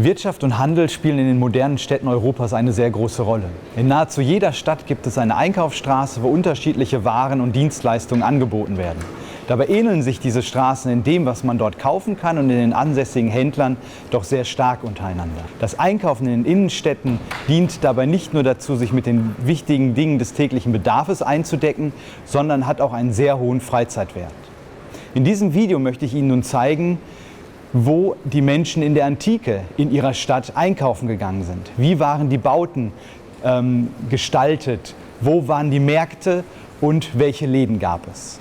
Wirtschaft und Handel spielen in den modernen Städten Europas eine sehr große Rolle. In nahezu jeder Stadt gibt es eine Einkaufsstraße, wo unterschiedliche Waren und Dienstleistungen angeboten werden. Dabei ähneln sich diese Straßen in dem, was man dort kaufen kann und in den ansässigen Händlern doch sehr stark untereinander. Das Einkaufen in den Innenstädten dient dabei nicht nur dazu, sich mit den wichtigen Dingen des täglichen Bedarfs einzudecken, sondern hat auch einen sehr hohen Freizeitwert. In diesem Video möchte ich Ihnen nun zeigen, wo die Menschen in der Antike in ihrer Stadt einkaufen gegangen sind. Wie waren die Bauten gestaltet? Wo waren die Märkte und welche Läden gab es?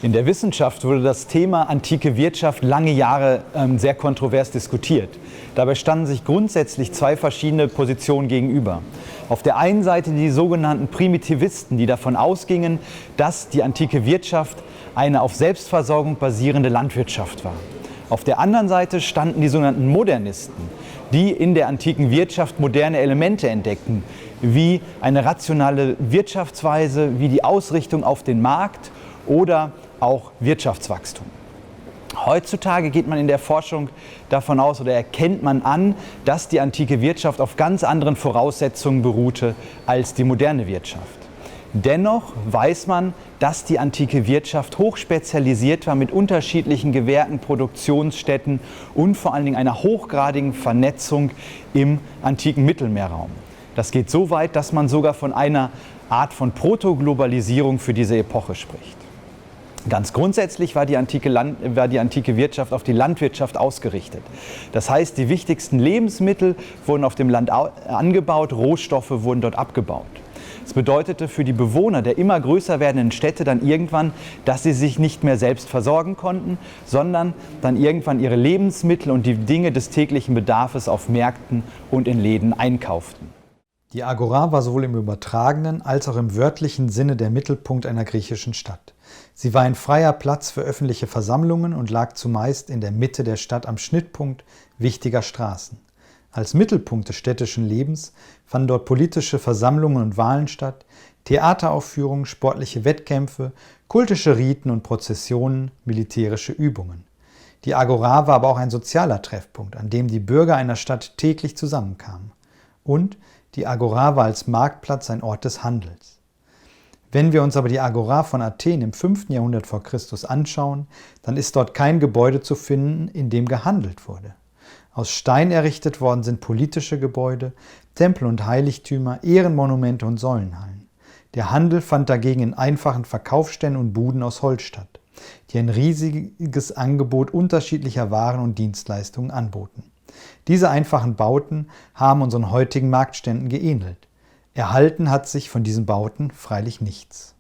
In der Wissenschaft wurde das Thema antike Wirtschaft lange Jahre sehr kontrovers diskutiert. Dabei standen sich grundsätzlich zwei verschiedene Positionen gegenüber. Auf der einen Seite die sogenannten Primitivisten, die davon ausgingen, dass die antike Wirtschaft eine auf Selbstversorgung basierende Landwirtschaft war. Auf der anderen Seite standen die sogenannten Modernisten, die in der antiken Wirtschaft moderne Elemente entdeckten, wie eine rationale Wirtschaftsweise, wie die Ausrichtung auf den Markt oder auch Wirtschaftswachstum. Heutzutage geht man in der Forschung davon aus oder erkennt man an, dass die antike Wirtschaft auf ganz anderen Voraussetzungen beruhte als die moderne Wirtschaft. Dennoch weiß man, dass die antike Wirtschaft hochspezialisiert war mit unterschiedlichen Gewerken, Produktionsstätten und vor allen Dingen einer hochgradigen Vernetzung im antiken Mittelmeerraum. Das geht so weit, dass man sogar von einer Art von Protoglobalisierung für diese Epoche spricht. Ganz grundsätzlich war die antike Wirtschaft auf die Landwirtschaft ausgerichtet. Das heißt, die wichtigsten Lebensmittel wurden auf dem Land angebaut, Rohstoffe wurden dort abgebaut. Das bedeutete für die Bewohner der immer größer werdenden Städte dann irgendwann, dass sie sich nicht mehr selbst versorgen konnten, sondern dann irgendwann ihre Lebensmittel und die Dinge des täglichen Bedarfs auf Märkten und in Läden einkauften. Die Agora war sowohl im übertragenen als auch im wörtlichen Sinne der Mittelpunkt einer griechischen Stadt. Sie war ein freier Platz für öffentliche Versammlungen und lag zumeist in der Mitte der Stadt am Schnittpunkt wichtiger Straßen. Als Mittelpunkt des städtischen Lebens fanden dort politische Versammlungen und Wahlen statt, Theateraufführungen, sportliche Wettkämpfe, kultische Riten und Prozessionen, militärische Übungen. Die Agora war aber auch ein sozialer Treffpunkt, an dem die Bürger einer Stadt täglich zusammenkamen. Und die Agora war als Marktplatz ein Ort des Handels. Wenn wir uns aber die Agora von Athen im 5. Jahrhundert vor Christus anschauen, dann ist dort kein Gebäude zu finden, in dem gehandelt wurde. Aus Stein errichtet worden sind politische Gebäude, Tempel und Heiligtümer, Ehrenmonumente und Säulenhallen. Der Handel fand dagegen in einfachen Verkaufsständen und Buden aus Holz statt, die ein riesiges Angebot unterschiedlicher Waren und Dienstleistungen anboten. Diese einfachen Bauten haben unseren heutigen Marktständen geähnelt. Erhalten hat sich von diesen Bauten freilich nichts.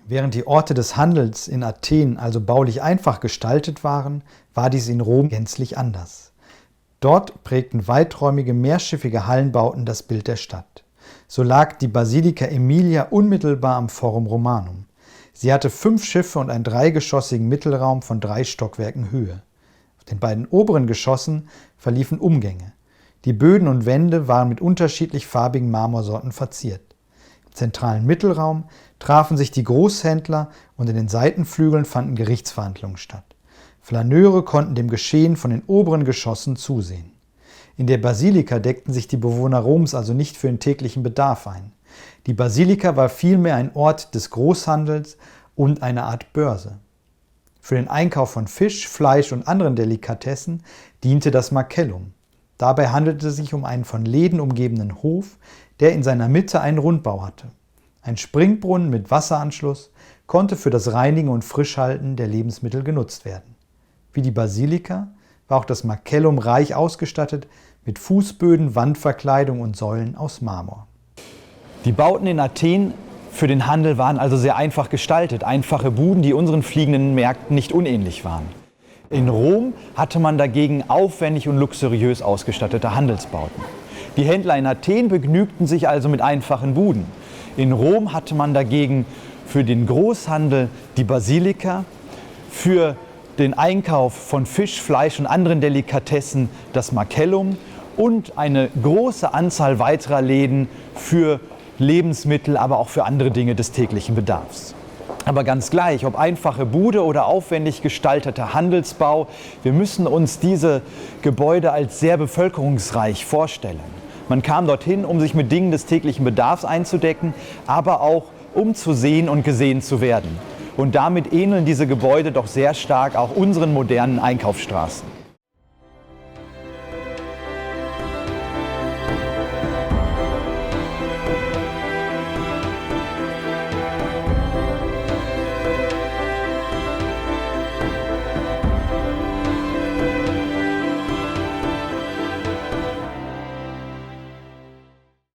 Während die Orte des Handels in Athen also baulich einfach gestaltet waren, war dies in Rom gänzlich anders. Dort prägten weiträumige, mehrschiffige Hallenbauten das Bild der Stadt. So lag die Basilica Aemilia unmittelbar am Forum Romanum. Sie hatte 5 Schiffe und einen dreigeschossigen Mittelraum von 3 Stockwerken Höhe. Auf den beiden oberen Geschossen verliefen Umgänge. Die Böden und Wände waren mit unterschiedlich farbigen Marmorsorten verziert. Im zentralen Mittelraum trafen sich die Großhändler und in den Seitenflügeln fanden Gerichtsverhandlungen statt. Flaneure konnten dem Geschehen von den oberen Geschossen zusehen. In der Basilika deckten sich die Bewohner Roms also nicht für den täglichen Bedarf ein. Die Basilika war vielmehr ein Ort des Großhandels und eine Art Börse. Für den Einkauf von Fisch, Fleisch und anderen Delikatessen diente das Marcellum. Dabei handelte es sich um einen von Läden umgebenen Hof, der in seiner Mitte einen Rundbau hatte. Ein Springbrunnen mit Wasseranschluss konnte für das Reinigen und Frischhalten der Lebensmittel genutzt werden. Wie die Basilika war auch das Marcellum reich ausgestattet mit Fußböden, Wandverkleidung und Säulen aus Marmor. Die Bauten in Athen für den Handel waren also sehr einfach gestaltet, einfache Buden, die unseren fliegenden Märkten nicht unähnlich waren. In Rom hatte man dagegen aufwendig und luxuriös ausgestattete Handelsbauten. Die Händler in Athen begnügten sich also mit einfachen Buden. In Rom hatte man dagegen für den Großhandel die Basilika, für den Einkauf von Fisch, Fleisch und anderen Delikatessen das Marcellum und eine große Anzahl weiterer Läden für Lebensmittel, aber auch für andere Dinge des täglichen Bedarfs. Aber ganz gleich, ob einfache Bude oder aufwendig gestalteter Handelsbau, wir müssen uns diese Gebäude als sehr bevölkerungsreich vorstellen. Man kam dorthin, um sich mit Dingen des täglichen Bedarfs einzudecken, aber auch um zu sehen und gesehen zu werden. Und damit ähneln diese Gebäude doch sehr stark auch unseren modernen Einkaufsstraßen.